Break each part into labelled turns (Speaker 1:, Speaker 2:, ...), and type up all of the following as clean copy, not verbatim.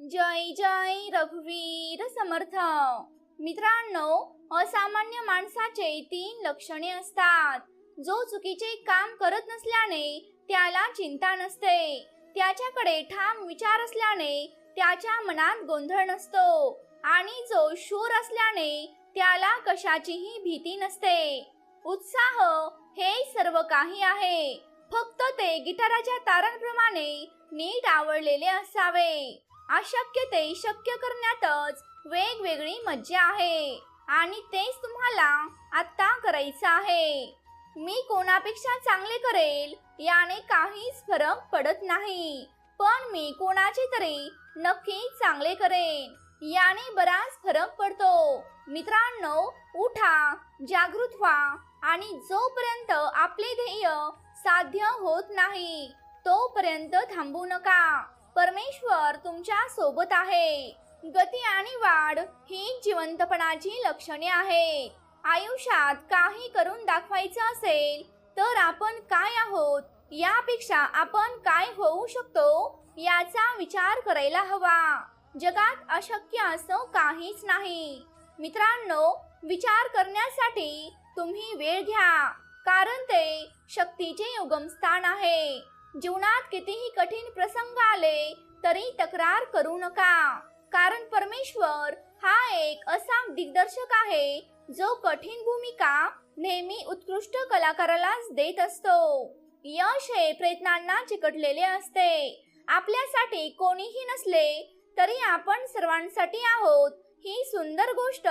Speaker 1: जय जय रघुवीर समर्थ. मित्रांनो, असामान्य माणसाचे 3 लक्षणे असतात. जो चुकीचे काम करत नसल्याने त्याला चिंता नसते, त्याच्याकडे ठाम विचार असल्याने त्याच्या मनात गोंधळ नसतो आणि जो शूर असल्याने त्याला कशाचीही भीती नसते. उत्साह हे सर्व काही आहे, फक्त ते गिटाराच्या तारांप्रमाणे नीट आवळलेले असावे. अशक्य ते शक्य करण्यातच वेगवेगळी मज्जा आहे आणि तेच तुम्हाला आत्ता करायचं आहे. मी कोणापेक्षा चांगले करेल याने काहीच फरक पडत नाही, पण मी कोणाचे तरी नक्की चांगले करेन याने बराच फरक पडतो. मित्रांनो, उठा, जागृत व्हा आणि जोपर्यंत आपले ध्येय साध्य होत नाही तोपर्यंत थांबू नका. परमेश्वर तुमच्या सोबत आहे. गती आणि वाढ ही जिवंतपणाची लक्षणे आहेत. आयुष्यात काही करून दाखवायचं असेल तर आपण काय आहोत यापेक्षा आपण काय होऊ शकतो याचा विचार करायला हवा. जगात अशक्य असं काहीच नाही. मित्रांनो, विचार करण्यासाठी तुम्ही वेळ घ्या, कारण ते शक्तीचे उगमस्थान आहे. जीवनात कितीही कठीण प्रसंग आले तरी तक्रार करू नका, कारण परमेश्वर हा एक असा दिग्दर्शक आहे जो कठीण भूमिका नेहमी उत्कृष्ट कलाकारालाच देत असतो. यश हे प्रयत्नांना चिकटलेले असते. आपल्यासाठी कोणीही नसले तरी आपण सर्वांसाठी आहोत ही सुंदर गोष्ट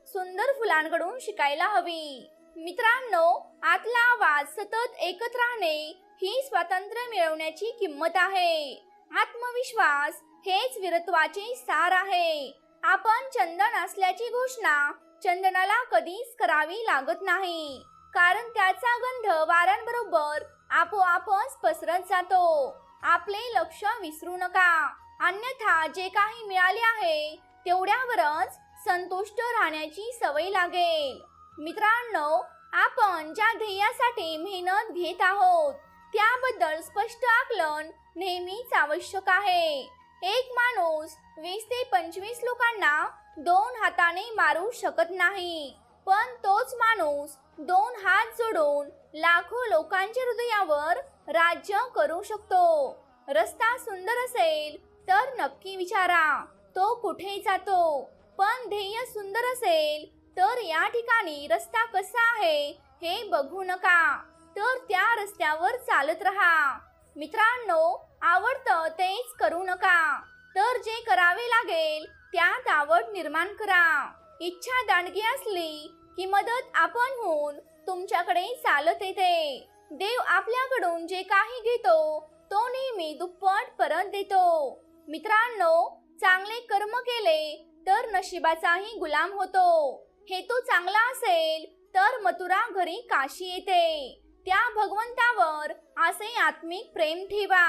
Speaker 1: सुंदर फुलांकडून शिकायला हवी. मित्रांनो, आतला आवाज सतत ऐकत राहणे ही स्वातंत्र्य मिळवण्याची किंमत आहे. आत्मविश्वास हेच वीरत्वाचे सार आहे. आपण चंदन असल्याची घोषणा चंदनाला कधीच करावी लागत नाही, कारण त्याचा गंध वाऱ्यांबरोबर आपोआपच पसरत जातो. आपले लक्ष विसरू नका, अन्यथा जे काही मिळाले आहे तेवढ्यावरच संतुष्ट राहण्याची सवय लागेल. मित्रांनो, आपण ज्या ध्येयासाठी मेहनत घेत आहोत त्याबद्दल स्पष्ट आकलन नेहमीच आवश्यक आहे. एक माणूस 20 ते 25 लोकांना 2 हाताने मारू शकत नाही, पण तोच माणूस 2 हात जोडून लाखो लोकांच्या हृदयावर राज्य करू शकतो. रस्ता सुंदर असेल तर नक्की विचारा तो कुठे जातो, पण ध्येय सुंदर असेल तर या ठिकाणी रस्ता कसा आहे हे बघू नका, तर त्या रस्त्यावर चालत राहा. मित्रांनो, आवडतं तेच करू नका, तर जे करावे लागेल त्यात आवड निर्माण करा. इच्छा दांडगी असली की मदत आपण होऊन तुमच्याकडे चालत येते. देव आपल्याकडून जे काही घेतो तो नेहमी दुप्पट परत देतो. मित्रांनो, चांगले कर्म केले तर नशिबाचाही गुलाम होतो. हेतू चांगला असेल तर मथुरा घरी काशी येते. त्या भगवंतावर असे आत्मिक प्रेम ठेवा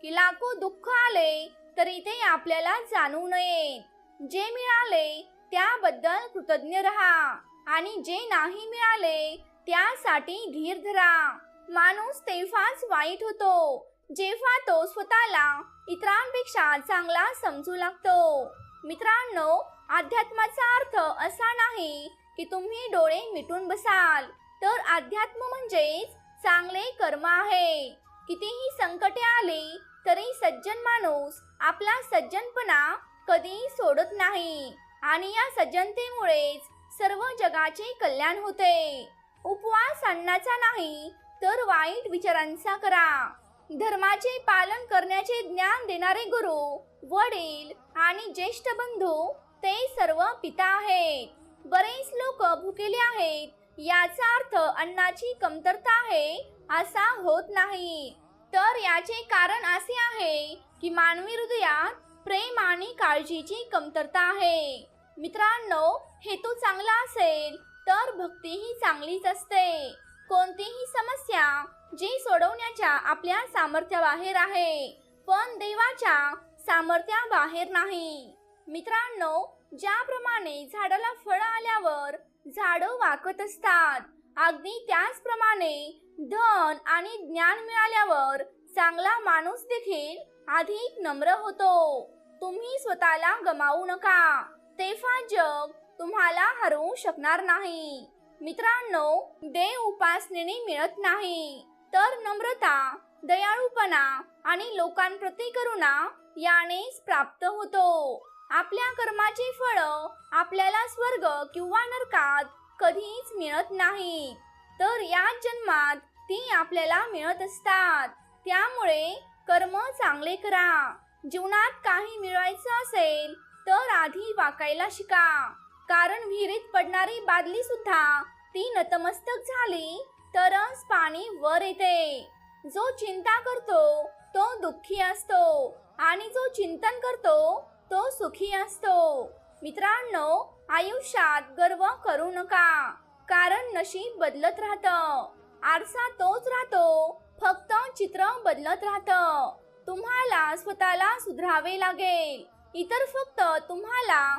Speaker 1: की लाखो दुःख आले तरी ते आपल्याला जाणू नये. जे मिळाले त्याबद्दल कृतज्ञ राहा आणि जे नाही मिळाले त्यासाठी धीर धरा. माणूस तेव्हाच वाईट होतो जेव्हा तो स्वतःला इतरांपेक्षा चांगला समजू लागतो. मित्रांनो, अध्यात्माचा अर्थ असा नाही की तुम्ही डोळे मिटून बसाल, तर अध्यात्म म्हणजेच चांगले कर्म आहे. कितीही संकटे आली तरी सज्जन माणूस आपला सज्जनपणा कधी सोडत नाही आणि या सज्जनतेमुळेच सर्व जगाचे कल्याण होते. उपवास अन्नाचा नाही तर वाईट विचारांचा करा. धर्माचे पालन करण्याचे ज्ञान देणारे गुरु, वडील आणि ज्येष्ठ बंधू ते सर्व पिता आहेत. बरेच लोक भुकेले आहेत याचा अर्थ अन्नाची कमतरता आहे असा होत नाही, तर याचे कारण असे आहे की मानवी हृदयात प्रेम आणि काळजीची कमतरता आहे. मित्रांनो, हेतू चांगला असेल तर भक्तीही चांगलीच असते. कोणतीही समस्या जी सोडवण्याच्या आपल्या सामर्थ्याबाहेर आहे, पण देवाच्या सामर्थ्याबाहेर नाही. मित्रांनो, ज्याप्रमाणे झाडाला फळ आल्यावर झाडं वाकत असतात, अगदी त्याचप्रमाणे धन आणि ज्ञान मिळाल्यावर चांगला माणूस देखील अधिक नम्र होतो. तुम्ही स्वतःला गमावू नका, तेव्हा जग तुम्हाला हरवू शकणार नाही. मित्रांनो, देव उपासनेने मिळत नाही, तर नम्रता, दयाळूपणा आणि लोकांप्रती करुणा यानेच प्राप्त होतो. आपल्या कर्माचे फळ आपल्याला स्वर्ग किंवा नरकात कधीच मिळत नाही, तर या जन्मात ती आपल्याला मिळत असतात. त्यामुळे कर्म चांगले करा. जीवनात काही मिळवायचं असेल तर आधी वाकायला शिका, कारण विहिरीत पडणारी बादली सुद्धा ती नतमस्तक झाली तरच पाणी वर येते. जो चिंता करतो तो दुःखी असतो आणि जो चिंतन करतो तो सुखी असतो. मित्रांनो, आयुष्यात गर्व करू नका, कारण नशीब बदलत राहतं. आरसा तोच राहतो, फक्त चित्र बदलत राहतं. तुम्हाला स्वतःला सुधारावे लागेल. इतर फक्त तुम्हाला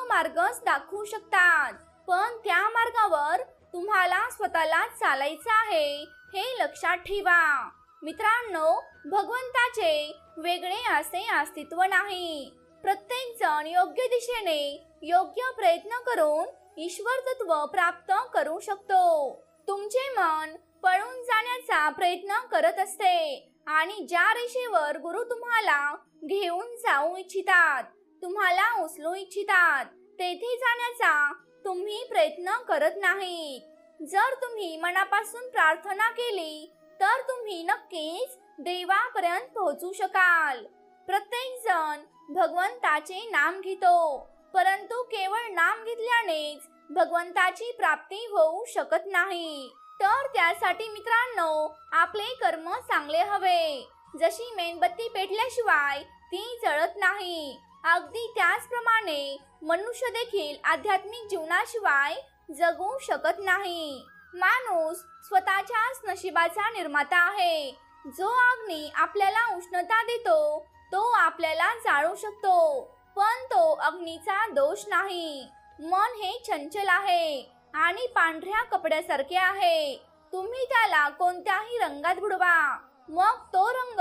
Speaker 1: मार्गच दाखवू शकतात, पण त्या मार्गावर तुम्हाला स्वतःला चालायचं आहे हे लक्षात ठेवा. मित्रांनो, भगवंताचे वेगळे असे अस्तित्व नाही. प्रत्येक जण योग्य दिशेने योग्य प्रयत्न करून ईश्वर तत्व प्राप्त करू शकतो. तुमचे मन पळून जाण्याचा प्रयत्न करत असते आणि ज्या रेषेवर गुरु तुम्हाला घेऊन जाऊ इच्छितात, तुम्हाला उचलू इच्छितात, तेथे जाण्याचा तुम्ही प्रयत्न करत नाही. जर तुम्ही मनापासून प्रार्थना केली तर तुम्ही नक्कीच देवापर्यंत पोहोचू शकाल. प्रत्येक जण भगवंताचे नाम घेतो, परंतु केवळ नाम घेतल्यानेच भगवंताची प्राप्ती होऊ शकत नाही. तर त्यासाठी मित्रांनो, आपले कर्म चांगले हवे. जशी मेणबत्ती पेटल्याशिवाय ती जळत नाही, अगदी त्याचप्रमाणे मनुष्य देखील आध्यात्मिक जीवनाशिवाय जगू शकत नाही. माणूस स्वतःच्याच नशिबाचा निर्माता आहे. जो अग्नी आपल्याला उष्णता देतो तो आपल्याला जाळू शकतो, पण तो अग्नीचा दोष नाही. मन हे चंचल आहे आणि पांढऱ्या कपड्यासारखे आहे. तुम्ही त्याला कोणत्याही रंगात बुडवा, मग तो रंग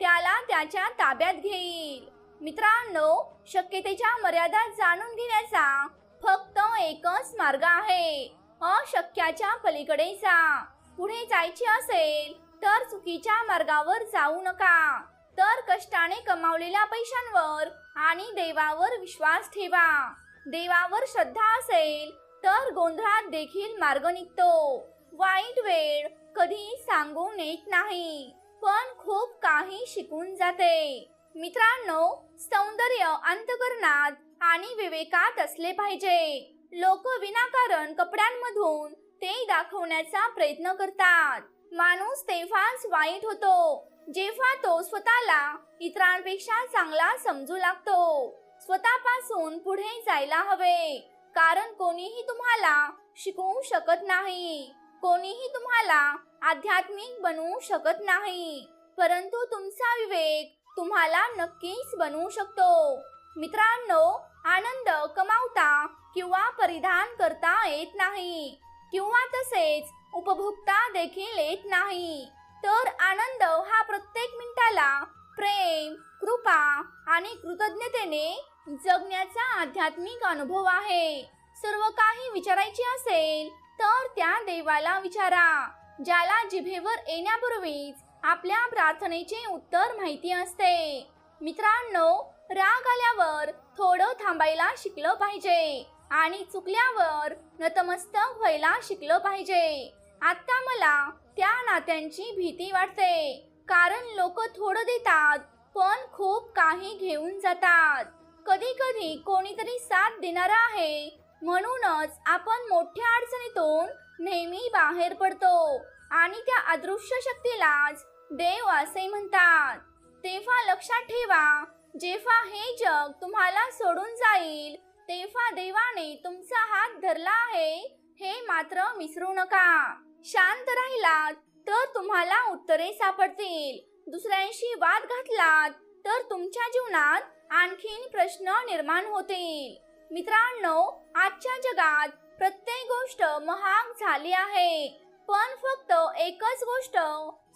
Speaker 1: त्याला त्याच्या ताब्यात घेईल. मित्रांनो, शक्यतेच्या मर्यादा जाणून घेण्याचा फक्त एकच मार्ग आहे, अशक्याच्या पलीकडे जा. पुढे जायचे असेल तर चुकीच्या मार्गावर जाऊ नका, तर कष्टाने कमावलेल्या पैशांवर आणि देवावर विश्वास ठेवा. देवावर श्रद्धा असेल तर गोंधळात देखील मार्ग निघतो. वाईट वेळ कधी सांगून येत नाही, पण खूप काही शिकून जाते. मित्रांनो, सौंदर्य अंतःकरणात आणि विवेकात असले पाहिजे. लोक विनाकारण कपड्यांमधून ते दाखवण्याचा प्रयत्न करतात. माणूस तेव्हाच वाईट होतो जेव्हा तो स्वतःला इतरांपेक्षा चांगला समजू लागतो. स्वतःपासून पुढे जायला हवे, कारण कोणीही तुम्हाला शिकवू शकत नाही, कोणीही तुम्हाला आध्यात्मिक बनवू शकत नाही, परंतु तुमचा विवेक तुम्हाला नक्कीच बनवू शकतो. मित्रांनो, आनंद कमावता किंवा परिधान करता येत नाही, किंवा तसेच उपभोगता देखील येत नाही, तर आनंद हा प्रत्येक मिनिटाला प्रेम, कृपा आणि कृतज्ञतेने जगण्याचा आध्यात्मिक अनुभव आहे. सर्व काही विचारायचे असेल तर त्या देवाला विचारा, ज्याला जिभेवर येण्यापूर्वीच आपल्या प्रार्थनेचे उत्तर माहिती असते. मित्रांनो, राग आल्यावर थोडं थांबायला शिकलं पाहिजे आणि चुकल्यावर नतमस्तक व्हायला शिकलं पाहिजे. आता मला त्या नात्यांची भीती वाटते, कारण लोक थोडं देतात पण खूप काही घेऊन जातात. कधी कधी कोणीतरी साथ देणारा आहे, म्हणूनच आपण मोठ्या अडचणीतून नेहमी बाहेर पडतो आणि त्या अदृश्य शक्तीलाच देव असे म्हणतात. तेव्हा लक्षात ठेवा, जेव्हा हे जग तुम्हाला सोडून जाईल तेव्हा देवाने तुमचा हात धरला आहे हे मात्र विसरू नका. शांत राहिलात तर तुम्हाला उत्तरे सापडतील. दुसऱ्यांशी वाद घातलात तर तुमच्या जीवनात आणखीन प्रश्न निर्माण होतील. मित्रांनो, आजच्या जगात प्रत्येक गोष्ट महाग झाली आहे, पण फक्त एकच गोष्ट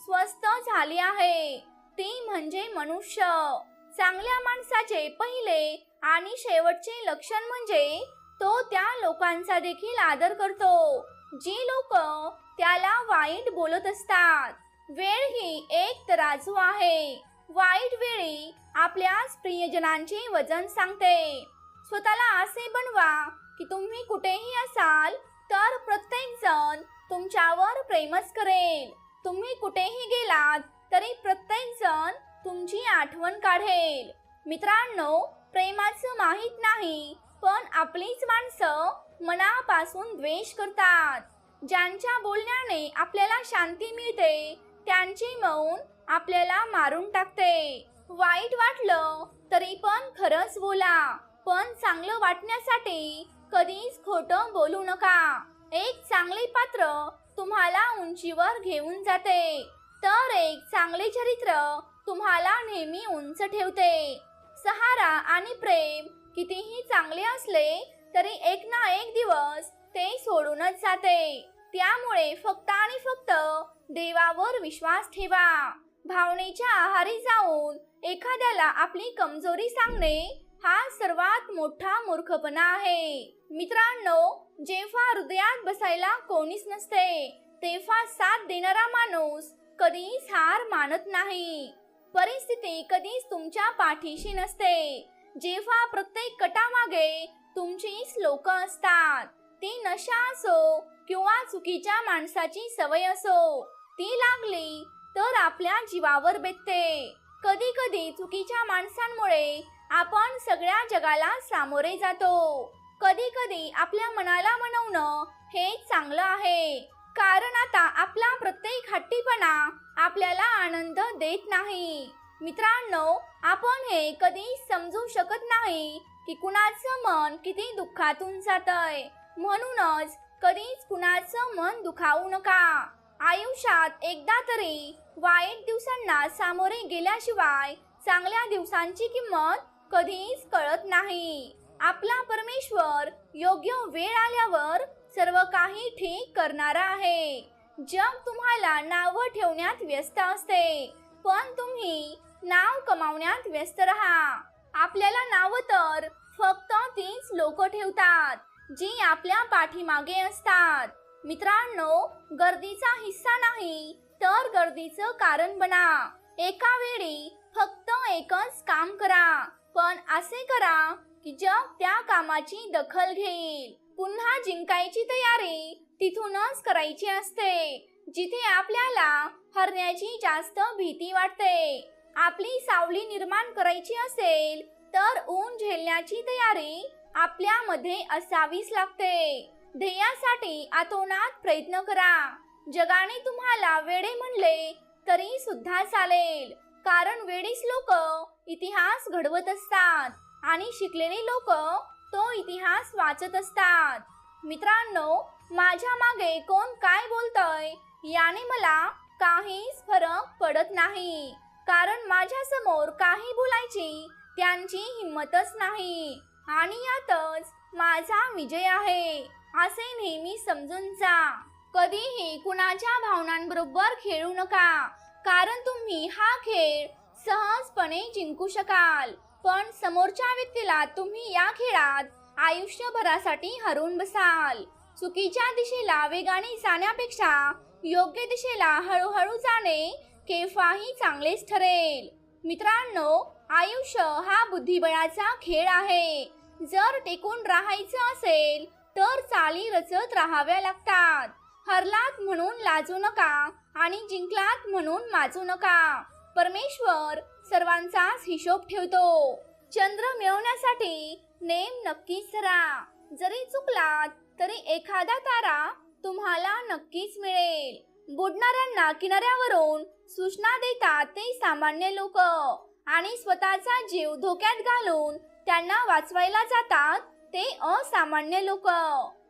Speaker 1: स्वस्त झाली आहे, ती म्हणजे मनुष्य. चांगल्या माणसाचे पहिले आणि शेवटचे लक्षण म्हणजे तो त्या लोकांचा देखील आदर करतो जी लोक त्याला वाईट बोलत असतात. वेळ ही एक तराजू आहे. वाईट वेळी आपल्याच प्रियजनांचे वजन सांगते. स्वतःला असे बनवा की तुम्ही कुठेही असाल तर प्रत्येक जण तुमच्यावर प्रेमच करेल. तुम्ही कुठेही गेलात तरी प्रत्येक जण तुमची आठवण काढेल. मित्रांनो, प्रेमाचं माहित नाही, पण आपलीच माणसं मनापासून द्वेष करतात. ज्यांच्या बोलण्याने आपल्याला शांती मिळते त्यांचे मौन आपल्याला मारून टाकते. वाईट वाटलं तरी पण खरंच बोला, पण चांगलं वाटण्यासाठी कधीच खोटं बोलू नका. एक चांगले पात्र तुम्हाला उंचीवर घेऊन जाते, तर एक चांगले चरित्र तुम्हाला नेहमी उंच ठेवते. सहारा आणि प्रेम कितीही चांगले असले तरी एक ना एक दिवस ते सोडूनच जाते. त्यामुळे फक्त आणि फक्त देवावर विश्वास ठेवा. भावनेच्या आहारी जाऊन एखाद्याला आपली कमजोरी सांगणे हा सर्वात मोठा मूर्खपणा आहे. मित्रांनो, जेव्हा हृदयात बसायला कोणीच नसते तेव्हा साथ देणारा माणूस कधीच हार मानत नाही. परिस्थिती कधीच तुमच्या पाठीशी नसते. जेव्हा प्रत्येक कटामागे तुमचीच लोक असतात, ती नशा असो किंवा चुकीच्या माणसाची सवय असो, ती लागली तर आपल्या जीवावर बेतते. कधी कधी चुकीच्या माणसांमुळे आपण सगळ्या जगाला सामोरे जातो. कधी कधी आपल्या मनाला मनवणं हे चांगलं आहे, कारण आता आपला प्रत्येक हट्टीपणा आपल्याला आनंद देत नाही. मित्रांनो, आपण हे कधी समजू शकत नाही की कुणाचं मन किती दुःखातून जातंय. म्हणूनच कधीच कुणाचं मन दुखावू नका. आयुष्यात एकदा तरी वाईट दिवसांना सामोरे गेल्याशिवाय चांगल्या दिवसांची किंमत कधीच कळत नाही. आपला परमेश्वर योग्य वेळ आल्यावर सर्व काही ठीक करणारा आहे. जग तुम्हाला नाव ठेवण्यात व्यस्त असते, पण तुम्ही नाव कमावण्यात व्यस्त राहा. आपल्याला नाव तर फक्त तीच लोक ठेवतात जी आपल्या पाठीमागे असतात. मित्रांनो, गर्दीचा हिस्सा नाही तर गर्दीचं कारण बना. एका वेळी फक्त एकच काम करा, पण असे करा की जग त्या कामाची दखल घेईल. पुन्हा जिंकायची तयारी तिथूनच करायची असते जिथे आपल्याला हरण्याची जास्त भीती वाटते. आपली सावली निर्माण करायची असेल तर ऊन झेलण्याची तयारी आपल्यामध्ये असावीच लागते. ध्येयासाठी आतोनात प्रयत्न करा. जगाने तुम्हाला वेडे म्हणले तरी सुद्धा चालेल, कारण वेडीच लोक इतिहास घडवत असतात आणि शिकलेली लोक तो इतिहास वाचत असतात. मित्रांनो, माझ्या मागे कोण काय बोलतय याने मला काहीच फरक पडत नाही, कारण माझ्या समोर काही बोलायची त्यांची हिंमतच नाही आणि यातच माझा विजय आहे असे नेहमी समजून जा. कधीही कुणाच्या भावनांबरोबर खेळू नका, कारण तुम्ही हा खेळ सहजपणे जिंकू शकाल, पण समोरच्या व्यक्तीला तुम्ही या खेळात आयुष्यभरासाठी हरवून बसाल. चुकीच्या दिशेला वेगाने जाण्यापेक्षा योग्य दिशेला हळूहळू जाणे केव्हाही चांगलेच ठरेल. मित्रांनो, आयुष्य हा बुद्धिबळाचा खेळ आहे. जर टिकून राहायचं असेल तर चाली रचत राहाव्या लागतात. हरलात म्हणून लाजू नका आणि जिंकलात म्हणून माजू नका. परमेश्वर सर्वांचाच हिशोब ठेवतो. चंद्र मिळवण्यासाठी नेम नक्कीच धरा. जरी चुकलात तरी एखादा तारा तुम्हाला नक्कीच मिळेल. बुडणाऱ्यांना किनाऱ्यावरून सूचना देतात ते सामान्य लोक, आणि स्वतःचा जीव धोक्यात घालून त्यांना वाचवायला जातात ते असामान्य लोक.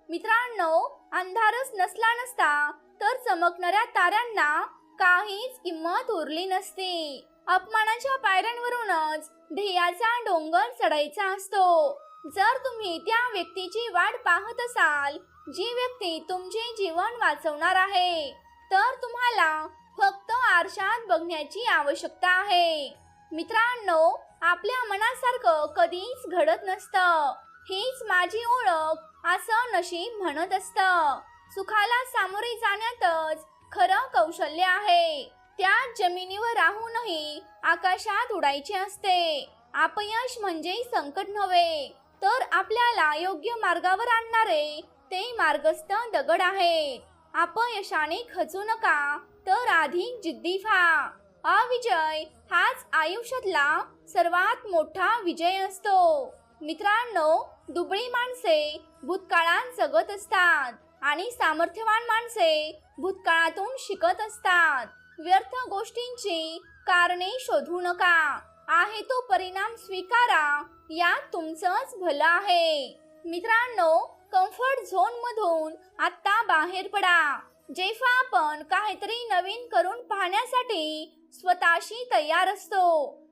Speaker 1: मित्रांनो, अंधारच नसला नसता तर चमकणाऱ्या ताऱ्यांना काहीच किंमत उरली नसती. अपमानाच्या पायऱ्यांवरूनच ध्येयाचा डोंगर चढायचा असतो. जर तुम्ही त्या व्यक्तीची वाट पाहत असाल जी व्यक्ती तुमचे जीवन वाचवणार आहे, तर तुम्हाला फक्त आरशात बघण्याची आवश्यकता आहे. मित्रांनो, आपल्या मनासारखं कधीच घडत नसतं. हीच माझी ओळख असं नशीब म्हणत असतं. सुखाला सामोरे जाण्यातच खरं कौशल्य आहे. त्या जमिनीवर राहूनही आकाशात उडायचे असते. अपयश म्हणजे संकट नव्हे, तर आपल्याला योग्य मार्गावर आणणारे ते मार्गस्थ दगड आहेत. अपयशाने खचू नका, तर अधिक जिद्दी व्हा. अविजय हाच आयुष्यातला सर्वात मोठा विजय असतो. मित्रांनो, दुबळी माणसे भूतकाळात जगत असतात आणि सामर्थ्यवान माणसे भूतकाळातून शिकत असतात. व्यर्थ गोष्टींची कारणे शोधू नका. आहे तो परिणाम स्वीकारा, यात तुमचंच भलं आहे. मित्रांनो, कम्फर्ट झोन मधून आता बाहेर पडा. जेव्हा आपण काहीतरी नवीन करून पाहण्यासाठी स्वतःशी तयार असतो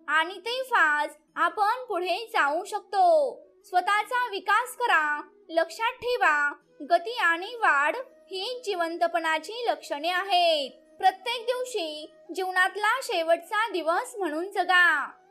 Speaker 1: आणि तेव्हाच आपण पुढे जाऊ शकतो. स्वतःचा विकास करा. लक्षात ठेवा, गती आणि वाढ ही जिवंतपणाची लक्षणे आहेत. प्रत्येक दिवशी जीवनातला शेवटचा दिवस म्हणून जगा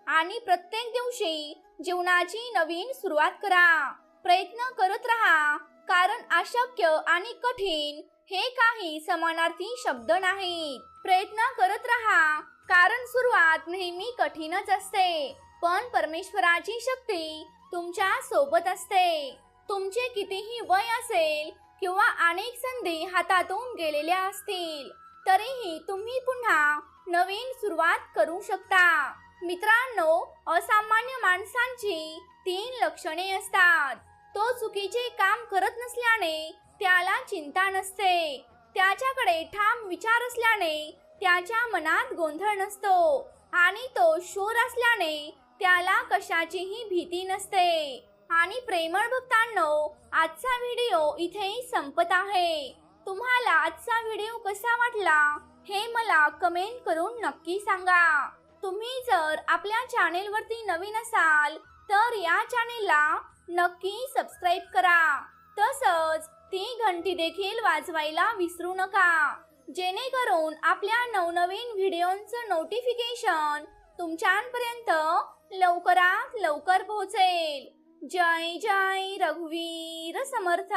Speaker 1: आणि प्रत्येक दिवशी जीवनाची नवीन सुरुवात करा. प्रयत्न करत राहा, कारण अशक्य आणि कठीण हे काही समानार्थी शब्द नाहीत. प्रयत्न करत राहा, कारण सुरुवात नेहमी कठीणच असते, पण परमेश्वराची शक्ती तुमच्या सोबत असते. तुमचे कितीही वय असेल किंवा अनेक संधी हातातून गेलेल्या असतील, तरीही तुम्ही पुन्हा नवीन सुरुवात करू शकता. मित्रांनो, असामान्य माणसांची 3 लक्षणे असतात. तो चुकीचे काम करत नसल्याने त्याला चिंता नसते. त्याच्याकडे ठाम विचार असल्याने त्याच्या मनात गोंधळ नसतो आणि तो शूर असल्याने त्याला कशाचीही भीती नसते. आणि प्रेमळ भक्तांनो, आजचा व्हिडिओ इथे संपत आहे. तुम्हाला आजचा व्हिडिओ कसा वाटला हे मला कमेंट करून नक्की सांगा. तुम्ही जर आपल्या चॅनेलवरती नवीन असाल तर या चॅनेलला नक्की सबस्क्राईब करा. तसंच ती घंटी देखील वाजवायला विसरू नका, जेणेकरून आपल्या नवनवीन व्हिडिओंचं नोटिफिकेशन तुमच्यापर्यंत लवकरात लवकर पोहोचेल. जय जय रघुवीर समर्थ.